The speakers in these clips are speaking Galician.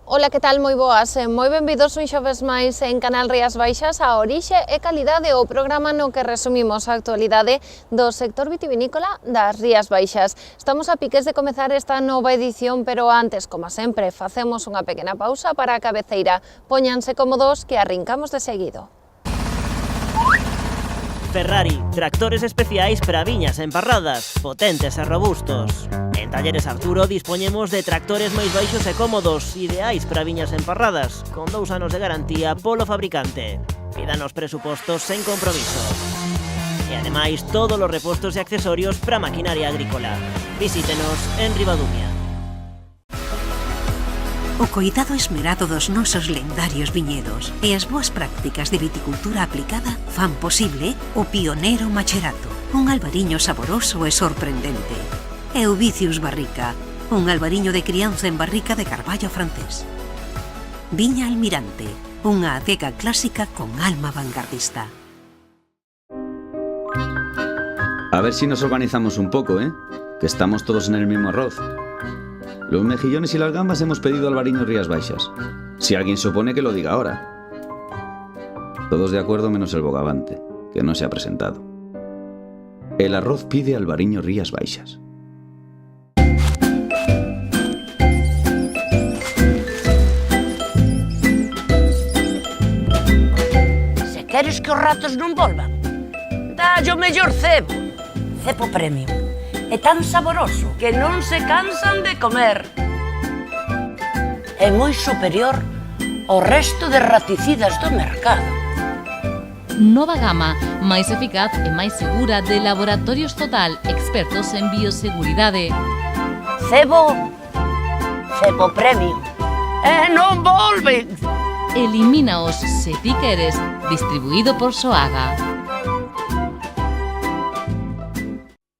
Ola, que tal? Moi boas e moi benvidos un xoves máis en Canal Rías Baixas a Orixe e Calidade, o programa no que resumimos a actualidade do sector vitivinícola das Rías Baixas. Estamos a piques de comezar esta nova edición, pero antes, como sempre, facemos unha pequena pausa para a cabeceira. Póñanse cómodos que arrincamos de seguido. Ferrari, tractores especiais para viñas emparradas, potentes e robustos. En Talleres Arturo dispoñemos de tractores máis baixos e cómodos, ideais para viñas emparradas, con 2 anos de garantía polo fabricante. Pídanos presupostos sen compromiso. E ademais, todos os repostos e accesorios para maquinaria agrícola. Visítenos en Ribadumia. O coidado esmerado dos nosos lendarios viñedos e as boas prácticas de viticultura aplicada fan posible o pioneiro Macherato, un albariño saboroso e sorprendente. E o Vicius Barrica, un albariño de crianza en barrica de carballo francés. Viña Almirante, unha adega clásica con alma vanguardista. A ver si nos organizamos un poco, que estamos todos en el mismo arroz. Los mejillones y las gambas hemos pedido albariño Rías Baixas. Si alguien se opone, que lo diga ahora. Todos de acuerdo menos el bogavante, que no se ha presentado. El arroz pide albariño Rías Baixas. Se queres que os ratos non volvan, dalle o mellor cebo. Cebo premium. É tan saboroso que non se cansan de comer. É moi superior ao resto de raticidas do mercado. Nova gama, máis eficaz e máis segura de Laboratorios Total, expertos en bioseguridade. Cebo premium. E non volven. Elimínaos se ti queres, distribuído por Soaga.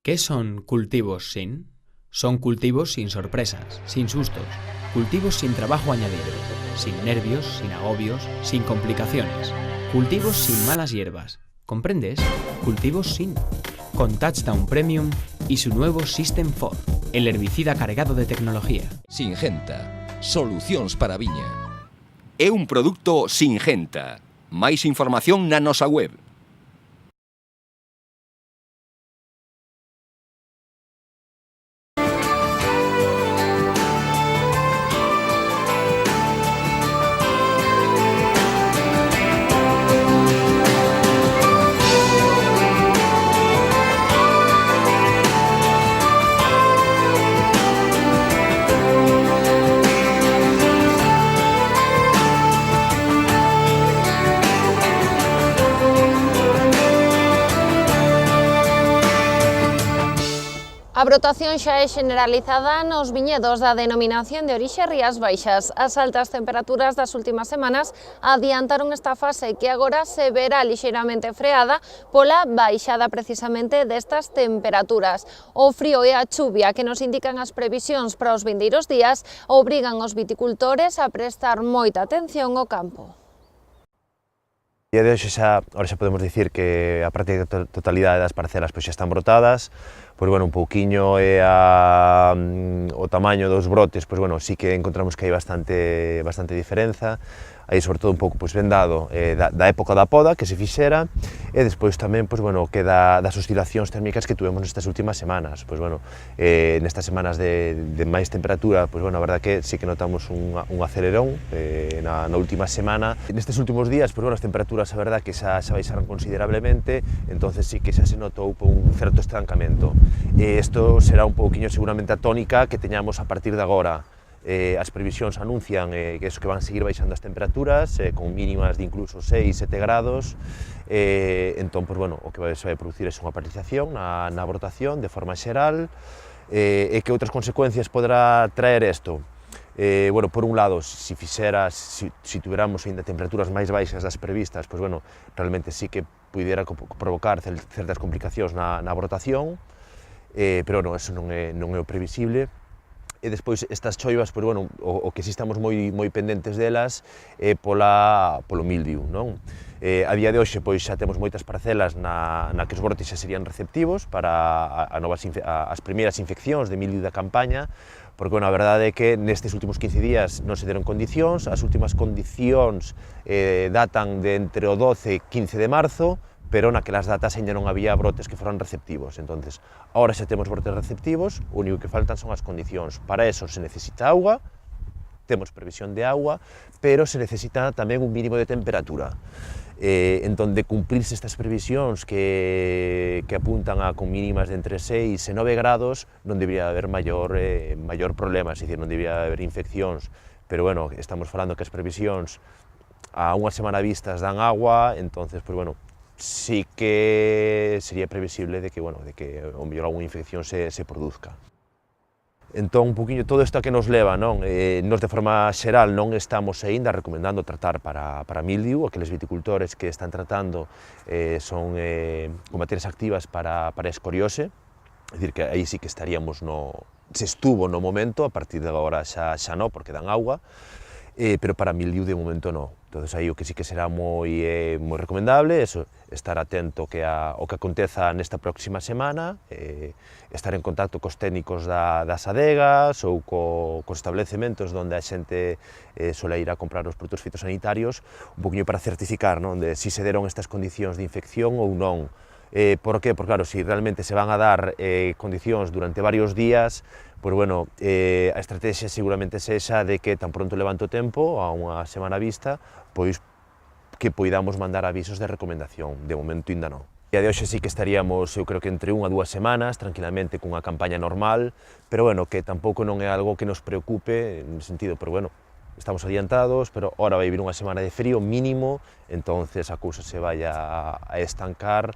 ¿Qué son cultivos sin? Son cultivos sin sorpresas, sin sustos, cultivos sin trabajo añadido, sin nervios, sin agobios, sin complicaciones, cultivos sin malas hierbas. ¿Comprendes? Cultivos sin. Con Touchdown Premium y su nuevo System 4, el herbicida cargado de tecnología. Singenta, solucións para a viña. É un produto Singenta. Máis información na nosa web. A brotación xa é generalizada nos viñedos da denominación de orixe Rías Baixas. As altas temperaturas das últimas semanas adiantaron esta fase que agora se verá lixeiramente freada pola baixada precisamente destas temperaturas. O frío e a chuvia que nos indican as previsións para os vindeiros días obrigan os viticultores a prestar moita atención ao campo. E de hoxe ahora xa podemos dicir que a práctica totalidade das parcelas pois xa están brotadas, pois bueno, un pouquiño e o tamaño dos brotes, pois bueno, sí que encontramos que hai bastante diferenza. Aí sobre todo un pouco pois ben dado da época da poda que se fixera e despois tamén pois bueno, que das oscilacións térmicas que tuvemos nestas últimas semanas. Pois bueno, nestas semanas de máis temperatura, pois bueno, a verdad que sí que notamos un acelerón na última semana. Nestes últimos días, pois bueno, as temperaturas a verdad que xa baixaron considerablemente, entonces sí que xa se notou un certo estancamento. Isto será un pouquiño seguramente a tónica que teñamos a partir de agora. As previsións anuncian que van seguir baixando as temperaturas, con mínimas de incluso 6-7 grados, entón, pues, bueno, o que se vai producir é unha paralización na brotación de forma xeral, e que outras consecuencias poderá traer isto? Bueno, por un lado, si tuviéramos ainda temperaturas máis baixas das previstas, pues, bueno, realmente sí que pudiera provocar certas complicacións na brotación, pero non, eso non é o previsible. e despois estas choivas, pois, bueno, o que si estamos moi pendentes delas é polo mildiu, non? A día de hoxe, pois, xa temos moitas parcelas na que os brotes xa serían receptivos para as primeiras infeccións de mildiu da campaña, porque, bueno, a verdade é que nestes últimos 15 días non se deron condicións, as últimas condicións datan de entre o 12 e 15 de marzo, pero naquelas datas ainda non había brotes que foran receptivos. Entonces, ahora xa temos brotes receptivos, o único que faltan son as condicións. Para eso se necesita auga, temos previsión de agua, pero se necesita tamén un mínimo de temperatura. Entón, de cumplirse estas previsións que apuntan a con mínimas de entre 6 e 9 grados, non debería haber maior problema, é dicir, non debería haber infeccións, pero, bueno, estamos falando que as previsións a unha semana vistas dan agua, entonces, pues, bueno, sí que sería previsible de que, bueno, o mellor algunha infección se produzca. Entón, un poquinho todo isto a que nos leva, non? Nos de forma xeral non estamos aínda recomendando tratar para mildiu, aqueles viticultores que están tratando son con materias activas para escoriose, é dicir, que aí sí que estaríamos se estuvo no momento, a partir de agora xa non, porque dan auga, pero para mildiu de momento non. Entón, aí o que sí que será moi recomendable é estar atento ao que aconteza nesta próxima semana, estar en contacto cos técnicos das adegas ou cos establecementos onde a xente sole ir a comprar os produtos fitosanitarios, un poquinho para certificar, non, de si se deron estas condicións de infección ou non. Por qué? Porque, claro, si realmente se van a dar condicións durante varios días, pois, bueno, a estrategia seguramente sexa de que tan pronto levanto tempo, a unha semana vista, pois que poidamos mandar avisos de recomendación. De momento ainda non. A de hoxe sí que estaríamos, eu creo que entre 1 a 2 semanas, tranquilamente, cunha campaña normal, pero, bueno, que tampouco non é algo que nos preocupe, en sentido, pero, bueno, estamos adiantados, pero ahora vai vir unha semana de frío mínimo, entonces a cousa se vai a estancar.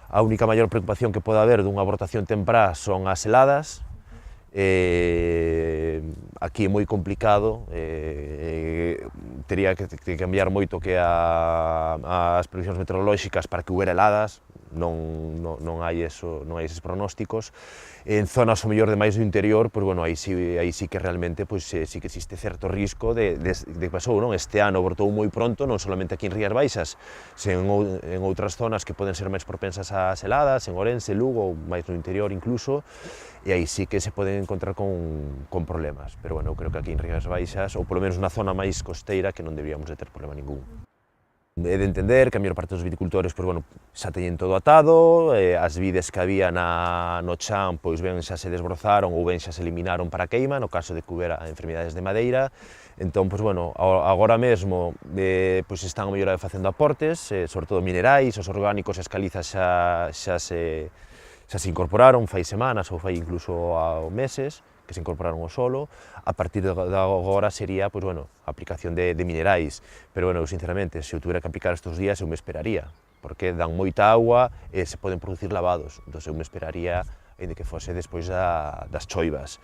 A única maior preocupación que pode haber dunha brotación temprá son as heladas. Aquí é moi complicado, tería que cambiar moito que as previsións meteorolóxicas para que houbera heladas, non hai eses pronósticos. En zonas o mellor de máis do interior, pois, bueno, aí sí que realmente pois, sí que existe certo risco de que pasou, non? Este ano brotou moi pronto, non solamente aquí en Rías Baixas, sen en outras zonas que poden ser máis propensas ás heladas, en Ourense, Lugo, ou máis no interior incluso, e aí sí que se poden encontrar con problemas. Pero, bueno, eu creo que aquí en Rías Baixas, ou polo menos na zona máis costeira, que non deberíamos de ter problema ningún. É de entender que a maior parte dos viticultores, pois, bueno, xa teñen todo atado, as vides que había no chan, pois, ben xa se desbrozaron ou ben xa se eliminaron para queima, no caso de que houbera enfermidades de madeira. Entón, pois, bueno, agora mesmo pois están a mellor facendo aportes, sobre todo minerais, os orgánicos e as calizas xa se incorporaron fai semanas ou fai incluso meses, que se incorporaron ao solo. A partir de agora sería, pois, bueno, a aplicación de minerais, pero, bueno, sinceramente, se eu tuviera que aplicar estes días, eu me esperaría, porque dan moita agua e se poden producir lavados, entón eu me esperaría ainda que fose despois das choivas.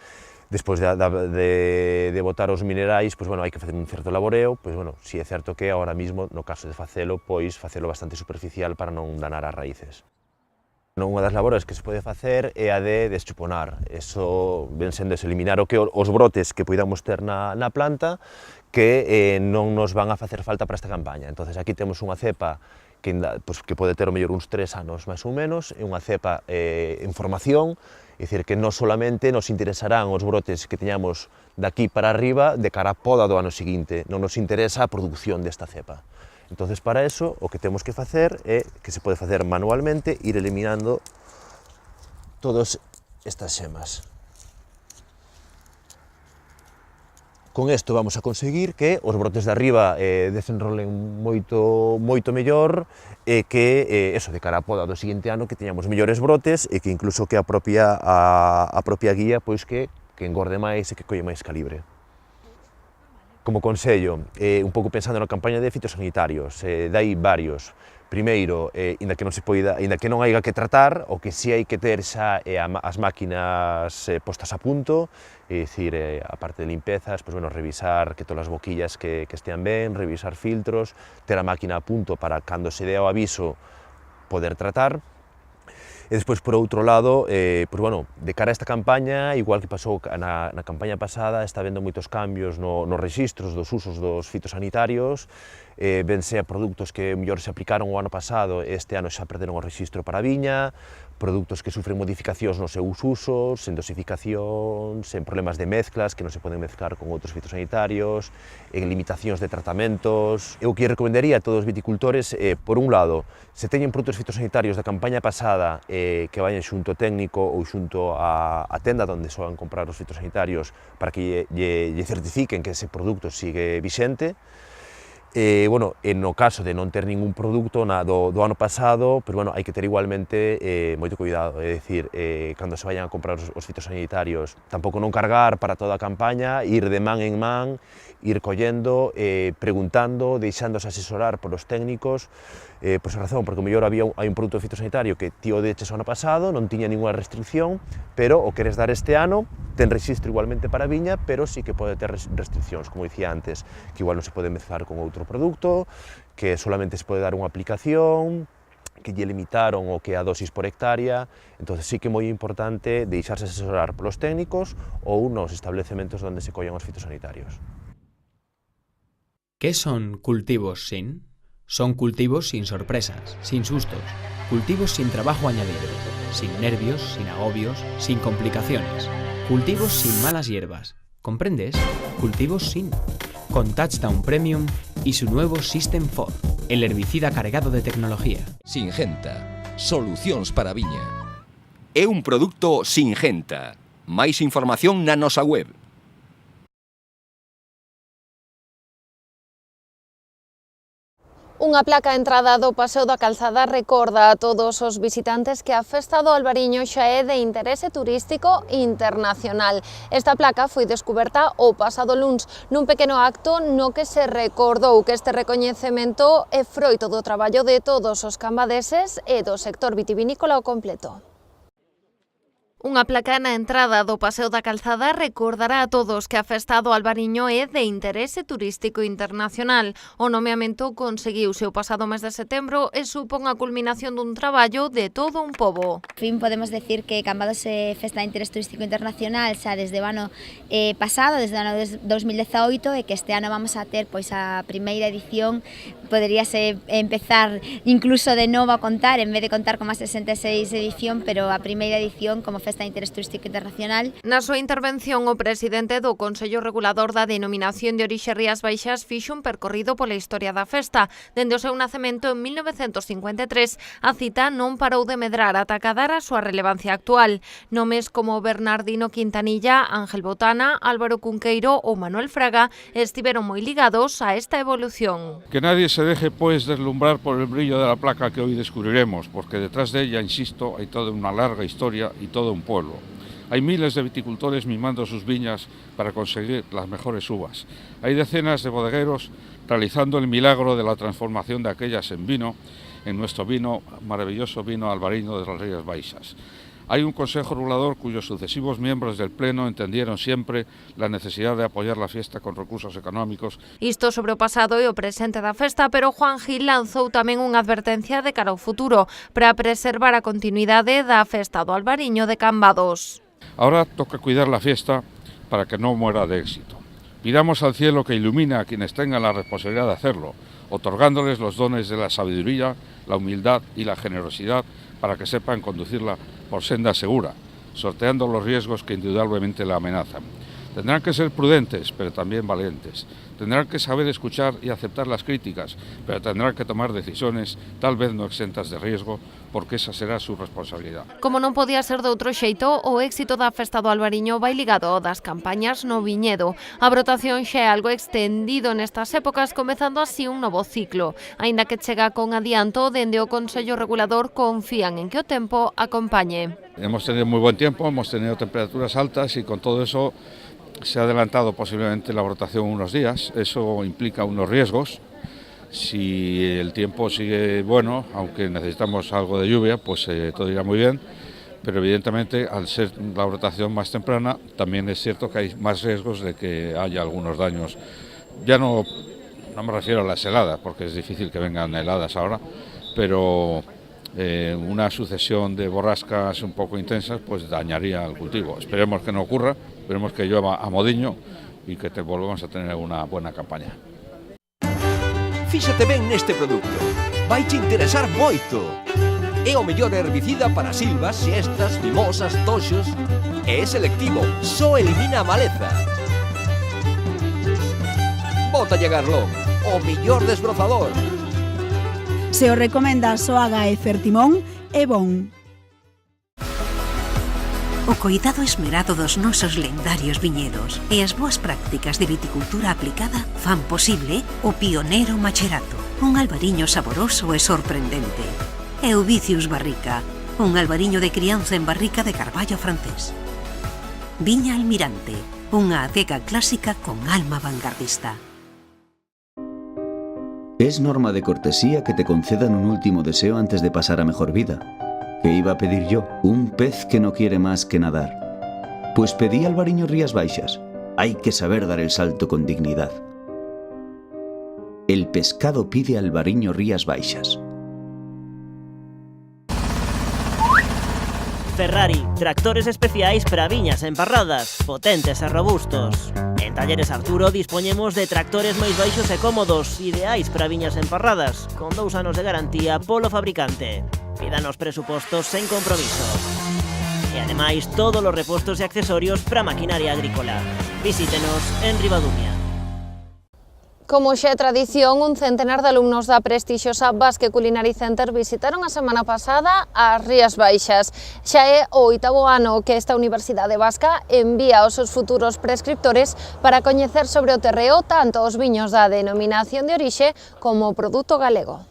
Despois de botar os minerais, pois, bueno, hai que facer un certo laboreo, pois, bueno, si é certo que agora mismo, no caso de facelo, pois facelo bastante superficial para non danar as raíces. Unha das labores que se pode facer é a de deschuponar. Eso ven sendo eliminar os brotes que poidamos ter na planta que non nos van a facer falta para esta campaña. Entonces, aquí temos unha cepa que pode ter o mellor uns 3 anos máis ou menos, é unha cepa en formación, é dicir, que non solamente nos interesarán os brotes que teñamos daqui para arriba de cara a poda do ano seguinte, non nos interesa a produción desta cepa. Entonces, para eso, o que temos que facer é, que se pode facer manualmente, ir eliminando todas estas xemas. Con isto vamos a conseguir que os brotes de arriba desenrolen moito mellor e que, de cara a poda do seguinte ano, que teñamos mellores brotes e que incluso que a propia guía, pois que engorde máis e que colle máis calibre. Como consello, un pouco pensando na campaña de fitosanitarios, dai varios. Primeiro, inda que non haiga que tratar, o que si hai que ter xa as máquinas postas a punto, é dicir, a parte de limpezas, pois, bueno, revisar que todas as boquillas que estean ben, revisar filtros, ter a máquina a punto para cando se dé o aviso poder tratar. E despois, por outro lado, pois, bueno, de cara a esta campaña, igual que pasou na campaña pasada, está habendo moitos cambios nos rexistros dos usos dos fitosanitarios, vense a produtos que mellor se aplicaron o ano pasado, este ano xa perderon o rexistro para a viña, produtos que sufren modificacións nos seus usos, en dosificacións, en problemas de mezclas que non se poden mezclar con outros fitosanitarios, en limitacións de tratamentos. Eu que recomendaría a todos os viticultores, por un lado, se teñen produtos fitosanitarios da campaña pasada que vayan xunto ao técnico ou xunto á tenda onde soan comprar os fitosanitarios para que lle certifiquen que ese produto sigue vixente. Bueno, no caso de non ter ningún produto do ano pasado, pero bueno, hai que ter igualmente moito cuidado, é dicir, cando se vayan a comprar os fitosanitarios, tampouco non cargar para toda a campaña, ir de man en man, ir collendo, preguntando, deixándose asesorar polos técnicos, por esa razón, porque mellor hai un produto fitosanitario que ti o deches o ano pasado, non tiña ninguna restricción, pero o queres dar este ano, ten rexistro igualmente para a viña, pero sí que pode ter restriccións, como dicía antes, que igual non se pode mezclar con outro produto, que solamente se pode dar unha aplicación, que lle limitaron o que a dosis por hectárea, entonces sí que é moi importante deixarse asesorar polos técnicos ou nos establecementos onde se collan os fitosanitarios. ¿Qué son cultivos sin? Son cultivos sin sorpresas, sin sustos, cultivos sin trabajo añadido, sin nervios, sin agobios, sin complicaciones, cultivos sin malas hierbas, ¿comprendes? Cultivos sin. Con Touchdown Premium y su nuevo System 4, el herbicida cargado de tecnología. Singenta, solucións para a viña. É un produto Singenta. Máis información na nosa web. Unha placa á entrada do Paseo da Calzada recorda a todos os visitantes que a Festa do Albariño xa é de interese turístico internacional. Esta placa foi descuberta o pasado luns nun pequeno acto no que se recordou que este recoñecemento é froito do traballo de todos os cambadeses e do sector vitivinícola ao completo. Unha placa na entrada do Paseo da Calzada recordará a todos que a Festa do Albariño é de interese turístico internacional. O nomeamento conseguiuse o pasado mes de setembro e supón a culminación dun traballo de todo un pobo. Fin, podemos decir que Cambados é Festa de Interés Turístico Internacional xa desde o ano pasado, desde o ano 2018, e que este ano vamos a ter pois a primeira edición. Poderíase empezar incluso de novo a contar, en vez de contar como a 66 edición, pero a primeira edición como Festa de Interés Turístico Internacional. Na súa intervención, o presidente do Consello Regulador da Denominación de Orixe Rías Baixas fixo un percorrido pola historia da festa. Dende o seu nacemento en 1953, a cita non parou de medrar ata acadar a súa relevancia actual. Nomes como Bernardino Quintanilla, Ángel Botana, Álvaro Cunqueiro ou Manuel Fraga estiveron moi ligados a esta evolución. Que nadie se deje pues deslumbrar por el brillo de la placa que hoy descubriremos, porque detrás de ella, insisto, hay toda una larga historia y todo un pueblo. Hay miles de viticultores mimando sus viñas para conseguir las mejores uvas. Hay decenas de bodegueros realizando el milagro de la transformación de aquellas en vino, en nuestro vino, maravilloso vino albariño de las Rías Baixas. Hay un Consejo Regulador cuyos sucesivos miembros del Pleno entendieron siempre la necesidad de apoyar la fiesta con recursos económicos. Isto sobre o pasado e o presente da festa, pero Juan Gil lanzou tamén unha advertencia de cara ao futuro para preservar a continuidade da Festa do Albariño de Cambados. Ahora toca cuidar la fiesta para que no muera de éxito. Pidamos al cielo que ilumine a quienes tengan la responsabilidad de hacerlo, otorgándoles los dones de la sabiduría, la humildad y la generosidad para que sepan conducirla por senda segura, sorteando los riesgos que indudablemente la amenazan. Tendrán que ser prudentes, pero también valientes. Tendrán que saber escuchar y aceptar las críticas, pero tendrán que tomar decisiones tal vez no exentas de riesgo, porque esa será su responsabilidad. Como non podía ser de outro xeito, o éxito da Festa do Albariño vai ligado ao das campañas no viñedo. A brotación xa é algo extendido nestas épocas, comezando así un novo ciclo. Aínda que chega con adianto, dende o Consello Regulador confían en que o tempo acompañe. Hemos tenido muy buen tiempo, hemos tenido temperaturas altas y con todo eso se ha adelantado posiblemente la brotación unos días. Eso implica unos riesgos. Si el tiempo sigue bueno, aunque necesitamos algo de lluvia, pues todo irá muy bien. Pero evidentemente, al ser la brotación más temprana, también es cierto que hay más riesgos de que haya algunos daños. Ya no me refiero a las heladas, porque es difícil que vengan heladas ahora, pero una sucesión de borrascas un poco intensas pues dañaría el cultivo. Esperemos que no ocurra, esperemos que llueva a modiño y que volvamos a tener una buena campaña. Fíxate ben neste produto, vai te interesar moito. É o mellor herbicida para silvas, siestas, mimosas, toxos. É selectivo, só elimina a maleza. Bótalle Garlón, o mellor desbrozador. Se o recomenda Soaga e Fertimón, é bon. O coidado esmerado dos nosos lendarios viñedos e as boas prácticas de viticultura aplicada fan posible o pioneiro Macherato, un albariño saboroso e sorprendente. E o Vicius Barrica, un albariño de crianza en barrica de carballo francés. Viña Almirante, unha adega clásica con alma vanguardista. Es norma de cortesía que te concedan un último deseo antes de pasar a mejor vida. ¿Qué iba a pedir yo? Un pez que no quiere más que nadar. Pues pedí Albariño Rías Baixas. Hay que saber dar el salto con dignidad. El pescado pide Albariño Rías Baixas. Ferrari, tractores especiais para viñas emparradas, potentes e robustos. En Talleres Arturo dispoñemos de tractores máis baixos e cómodos, ideais para viñas emparradas, con 2 anos de garantía polo fabricante. Pídanos presupostos sen compromiso. E ademais, todos os repostos e accesorios para maquinaria agrícola. Visítenos en Ribadumia. Como xa é tradición, un centenar de alumnos da prestixiosa Basque Culinary Center visitaron a semana pasada as Rías Baixas. Xa é o 8º ano que esta Universidade Vasca envía aos seus futuros prescriptores para coñecer sobre o terreo tanto os viños da denominación de orixe como o produto galego.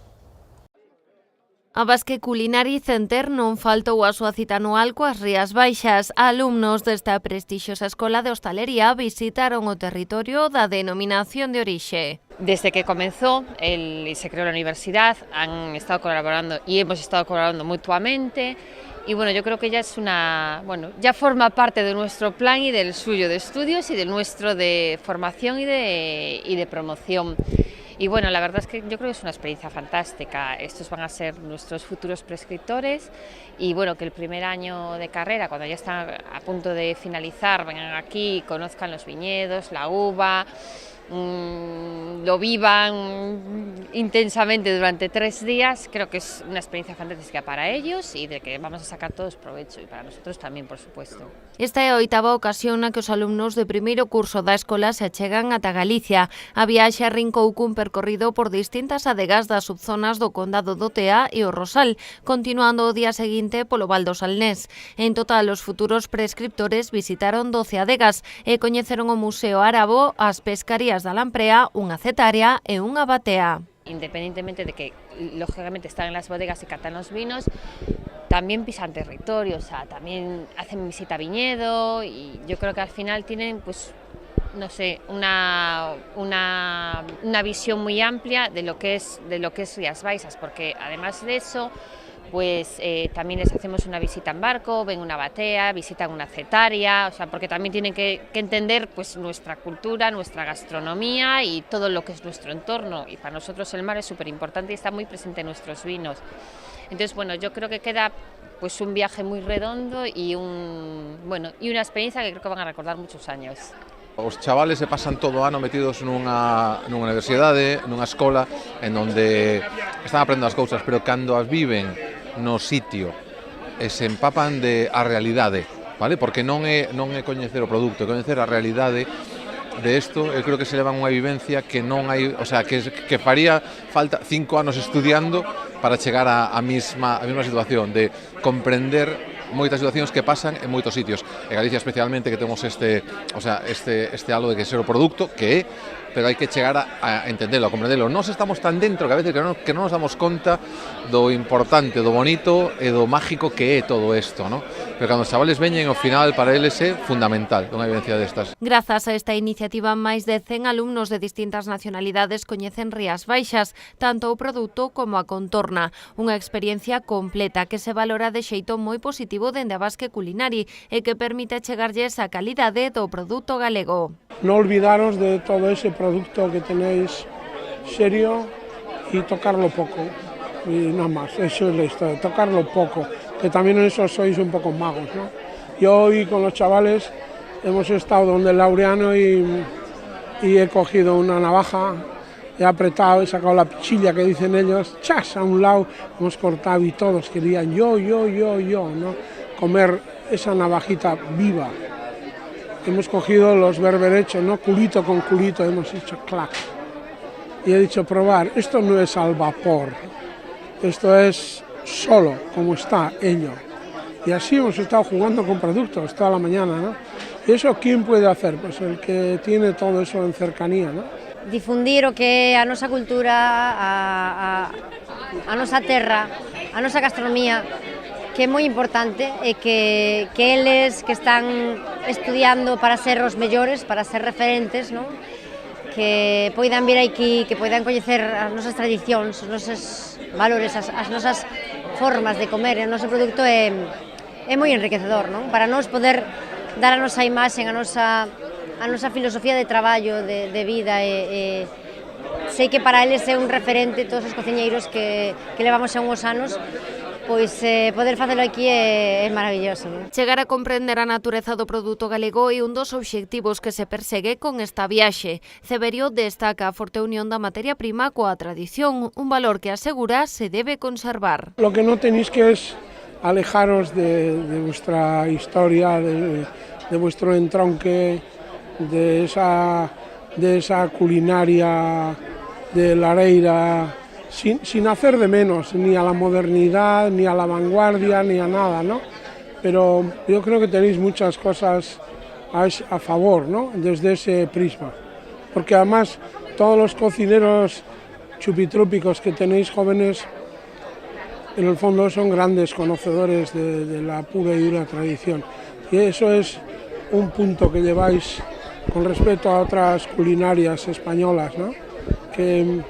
A Basque Culinary Center non faltou a súa cita anual coas Rías Baixas. Alumnos desta prestixiosa escola de hostalería visitaron o territorio da denominación de orixe. Desde que comenzó y se creó la universidad, han estado colaborando y hemos estado colaborando mutuamente. Y bueno, yo creo que ya es ya forma parte de nuestro plan y del suyo de estudios y del nuestro de formación y de promoción. Y bueno, la verdad es que yo creo que es una experiencia fantástica. Estos van a ser nuestros futuros prescriptores y bueno, que el primer año de carrera, cuando ya están a punto de finalizar, vengan aquí, conozcan los viñedos, la uva, lo vivan intensamente durante 3 días. Creo que es una experiencia fantástica para ellos y de que vamos a sacar todos provecho y para nosotros también, por supuesto. Esta é a 8ª ocasión na que os alumnos de primeiro curso da escola se achegan ata Galicia. A viaxe arrincou cun percorrido por distintas adegas das subzonas do Condado do Tea e o Rosal, continuando o día seguinte polo Val do Salnés. En total, os futuros prescriptores visitaron 12 adegas e coñeceron o Museo Árabo, as pescarías da Lamprea, unha cetaria e unha batea. Independientemente de que, lógicamente, están en las bodegas y catan los vinos, también pisan territorio, o sea, también hacen visita a viñedo y yo creo que al final tienen, pues, no sé, una visión muy amplia de lo que es Rías Baixas, porque además de eso, pues también les hacemos una visita en barco, ven una batea, visitan una cetaria, o sea, porque también tienen que entender pues nuestra cultura, nuestra gastronomía y todo lo que es nuestro entorno. Y para nosotros el mar es súper importante y está muy presente en nuestros vinos. Entonces, bueno, yo creo que queda pues un viaje muy redondo y una experiencia que creo que van a recordar muchos años. Os chavales se pasan todo o ano metidos nunha universidade, nunha escola, en onde están aprendendo as cousas, pero cando as viven no sitio e se empapan de a realidade, vale? Porque non é coñecer o produto, é coñecer a realidade de isto. Eu creo que se levan unha vivencia que non hai, o sea, que faría falta 5 anos estudiando para chegar a mesma situación de comprender moitas situacións que pasan en moitos sitios. En Galicia especialmente, que temos este halo de que ser o produto, que é, pero hai que chegar a entendelo, a comprendelo. Nós estamos tan dentro que a veces que non nos damos conta do importante, do bonito e do mágico que é todo isto, ¿no? Pero cando os chavales veñen, ao final, para eles é fundamental unha vivencia destas. Grazas a esta iniciativa, máis de 100 alumnos de distintas nacionalidades coñecen Rías Baixas, tanto o produto como a contorna. Unha experiencia completa que se valora de xeito moi positivo dende a Basque Culinary e que permite chegarlles a calidade do produto galego. No olvidaros de todo ese producto que tenéis serio y tocarlo poco. y nada más, eso es la historia, tocarlo poco, que también en eso sois un poco magos, ¿no? Yo hoy con los chavales hemos estado donde el Laureano y he cogido una navaja, he apretado, he sacado la pichilla que dicen ellos, chas, a un lado, hemos cortado y todos querían yo, ¿no? Comer esa navajita viva. Hemos cogido los berberechos, ¿no? Culito con culito, hemos hecho clac. Y he dicho, probar, esto no es al vapor, esto es solo, como está ello. Y así hemos estado jugando con productos toda la mañana, ¿no? ¿Y eso quién puede hacer? Pues el que tiene todo eso en cercanía, ¿no? Difundir o que a nosa cultura, a nosa terra, a nosa gastronomía, que é moi importante e que eles que están estudiando para ser os mellores, para ser referentes, non? Que poidan vir aquí, que poidan coñecer as nosas tradicións, os nosos valores, as nosas formas de comer, o noso produto é moi enriquecedor, non? Para nós poder dar a nosa imaxe, a nosa filosofía de traballo, de vida, e sei que para eles é un referente todos os cociñeiros que levamos xa uns anos, pois poder facelo aquí é maravilloso. Chegar a comprender a natureza do produto galego é un dos obxectivos que se persegue con esta viaxe. Ceberio destaca a forte unión da materia prima coa tradición, un valor que asegura se debe conservar. Lo que no tenéis que es alejaros de vuestra historia, de vuestro entronque, de esa culinaria de lareira, sin hacer de menos ni a la modernidad, ni a la vanguardia, ni a nada, ¿no? Pero yo creo que tenéis muchas cosas a favor, ¿no? Desde ese prisma. Porque además todos los cocineros chupitrópicos que tenéis jóvenes, en el fondo son grandes conocedores de la pura y dura tradición. Y eso es un punto que lleváis con respecto a otras culinarias españolas, ¿no? Que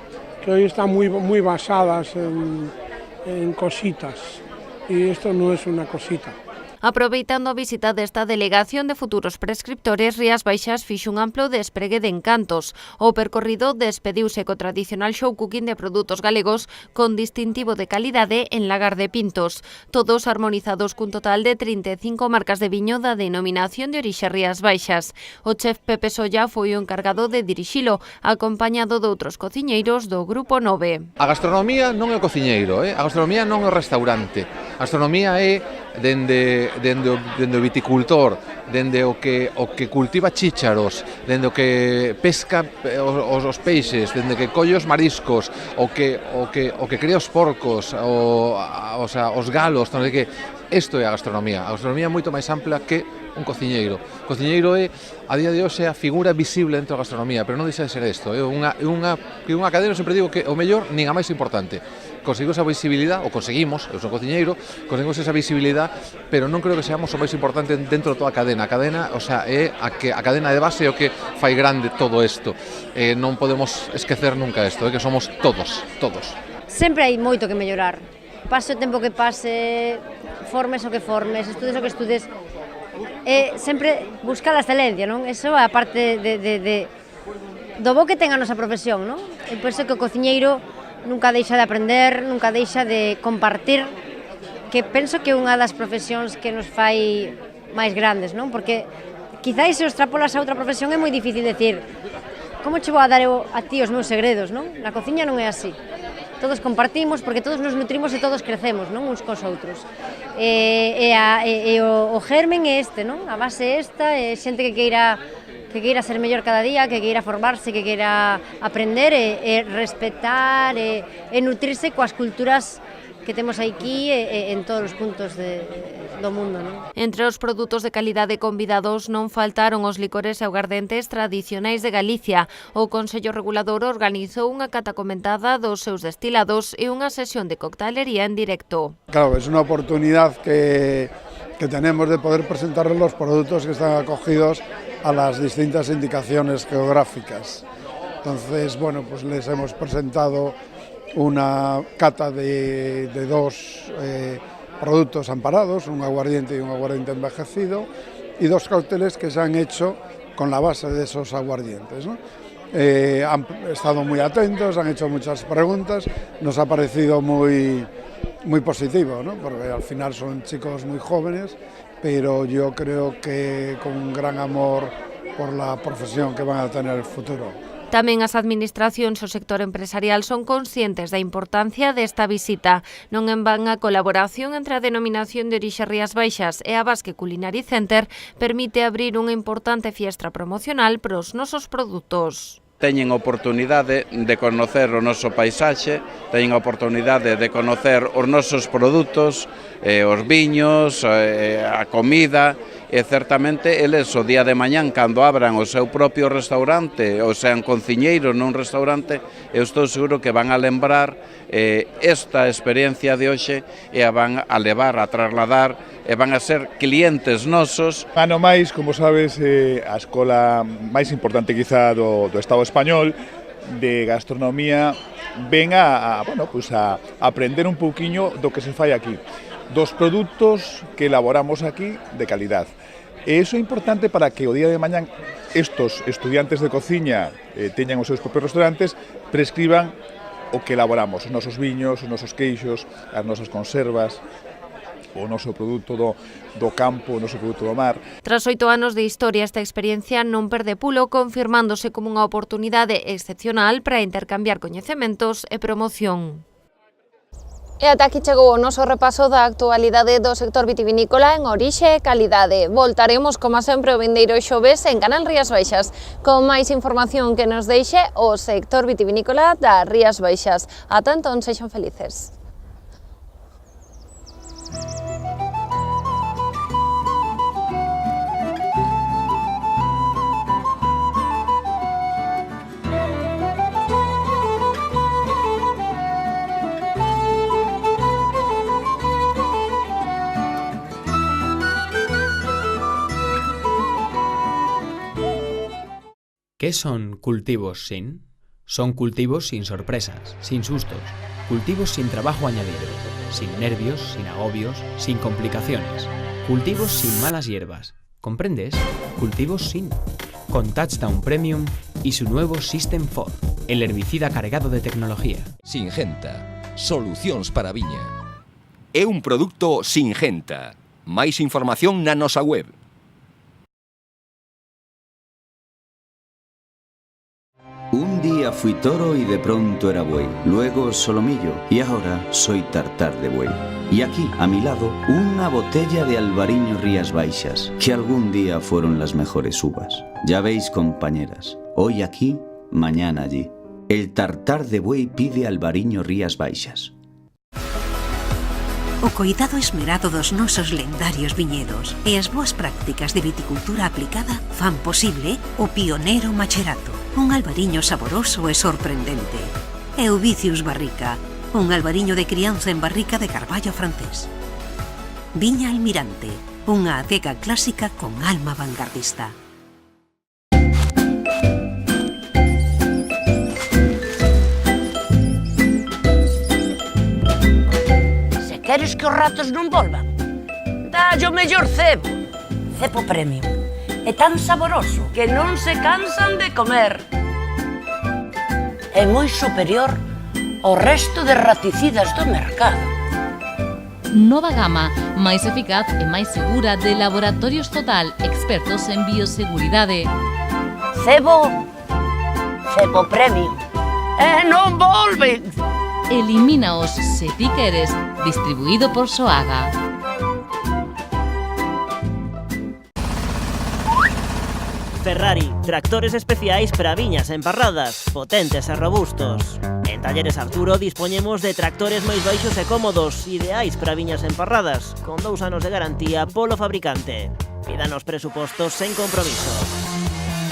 hoy están muy basadas en cositas, y esto no es una cosita. Aproveitando a visita desta delegación de futuros prescriptores, Rías Baixas fixo un amplo despregue de encantos. O percorrido despediuse co tradicional show cooking de produtos galegos con distintivo de calidade en Lagar de Pintos, todos armonizados cun total de 35 marcas de viño da denominación de orixe Rías Baixas. O chef Pepe Solla foi o encargado de dirixilo, acompañado de outros cociñeiros do Grupo 9. A gastronomía non é o cociñeiro, a gastronomía non é o restaurante. A gastronomía é dende o viticultor, dende o que cultiva chícharos, dende o que pesca os peixes, dende que colle os mariscos, o que cría os porcos, os galos, non sei que. Isto é a gastronomía. A gastronomía é moito máis ampla que un cociñeiro. O cociñeiro é, a día de hoxe, a figura visible dentro da gastronomía, pero non deixa de ser isto. É unha cadena, sempre digo que o mellor nin a máis importante. Conseguimos esa visibilidade, ou conseguimos, eu son cociñeiro, conseguimos esa visibilidade, pero non creo que seamos o máis importante dentro de toda a cadena. A cadena, o sea, é a cadena de base é o que fai grande todo isto. Non podemos esquecer nunca isto, que somos todos. Sempre hai moito que mellorar. Pase o tempo que pase, formes o que formes, estudes o que estudes, sempre buscar a excelencia, non? Eso é a parte do bo que ten a nosa profesión, non? E por iso que o cociñeiro nunca deixa de aprender, nunca deixa de compartir, que penso que é unha das profesións que nos fai máis grandes, non? Porque quizáis se os extrapolas a outra profesión é moi difícil decir como che vou a dar eu a ti os meus segredos, non? Na cociña non é así. Todos compartimos porque todos nos nutrimos e todos crecemos, non? Uns cos outros. O germen é este, non? A base é esta, é xente que queira ser mellor cada día, que queira formarse, que queira aprender e respetar e nutrirse coas culturas que temos aquí en todos os puntos do mundo, non? Entre os produtos de calidade convidados non faltaron os licores e aguardentes tradicionais de Galicia. O Consello Regulador organizou unha cata comentada dos seus destilados e unha sesión de coctelería en directo. Claro, es una oportunidad que tenemos de poder presentar los productos que están acogidos a las distintas indicaciones geográficas. Entonces, bueno, pues les hemos presentado una cata de dos productos amparados, un aguardiente y un aguardiente envejecido, y dos cócteles que se han hecho con la base de esos aguardientes, ¿no? han estado muy atentos, han hecho muchas preguntas, nos ha parecido muy positivo, ¿no? Porque al final son chicos muy jóvenes, pero yo creo que con un gran amor por la profesión que van a tener en el futuro. Tamén as administracións e o sector empresarial son conscientes da importancia desta visita. Non en van a colaboración entre a denominación de orixe Rías Baixas e a Basque Culinary Center permite abrir unha importante fiestra promocional para os nosos produtos. Teñen oportunidade de conocer o noso paisaxe, teñen oportunidade de conocer os nosos produtos, os viños, a comida, e certamente eles o día de mañán, cando abran o seu propio restaurante, ou sean cociñeiros nun restaurante, eu estou seguro que van a lembrar esta experiencia de hoxe e a van a levar, a trasladar, e van a ser clientes nosos. Ano máis, como sabes, a escola máis importante quizá do Estado español de gastronomía ven a aprender un pouquiño do que se fai aquí, dos produtos que elaboramos aquí de calidad. E iso é importante para que o día de mañán estos estudiantes de cociña teñan os seus propios restaurantes, prescriban o que elaboramos, os nosos viños, os nosos queixos, as nosas conservas, o noso produto do campo, o noso produto do mar. Tras 8 anos de historia, esta experiencia non perde pulo, confirmándose como unha oportunidade excepcional para intercambiar coñecementos e promoción. E ata aquí chegou o noso repaso da actualidade do sector vitivinícola en orixe e calidade. Voltaremos, como sempre, o vindeiro xoves en Canal Rías Baixas, con máis información que nos deixe o sector vitivinícola das Rías Baixas. Ata entón, sexan felices. ¿Qué son cultivos sin? Son cultivos sin sorpresas, sin sustos, cultivos sin trabajo añadido, sin nervios, sin agobios, sin complicaciones, cultivos sin malas hierbas. ¿Comprendes? Cultivos sin. Con Touchdown Premium y su nuevo System 4, el herbicida cargado de tecnología. Singenta, solucións para a viña. É un produto Singenta. Máis información na nosa web. Un día fui toro y de pronto era buey, luego solomillo y ahora soy tartar de buey. Y aquí, a mi lado, una botella de Albariño Rías Baixas, que algún día fueron las mejores uvas. Ya veis, compañeras, hoy aquí, mañana allí. El tartar de buey pide Albariño Rías Baixas. O coidado esmerado dos nosos lendarios viñedos e as boas prácticas de viticultura aplicada fan posible o pioneiro macherato, un albariño saboroso e sorprendente. Euvicius Barrica, un albariño de crianza en barrica de carballo francés. Viña Almirante, unha adega clásica con alma vanguardista. Queres que os ratos non volvan? Dalle o mellor cebo. Cebo Premium. É tan saboroso que non se cansan de comer. É moi superior ao resto de raticidas do mercado. Nova gama, máis eficaz e máis segura de Laboratorios Total, expertos en bioseguridade. Cebo Premium. E non volven. Elimínaos se ti queres, distribuído por Soaga. Ferrari, tractores especiais para viñas emparradas, potentes e robustos. En Talleres Arturo dispoñemos de tractores máis baixos e cómodos, ideais para viñas emparradas, con 2 anos de garantía polo fabricante. Pídanos presupostos sen compromiso.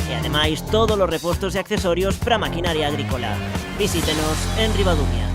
E ademais, todos os repostos e accesorios para maquinaria agrícola. Visítenos en Ribadumia.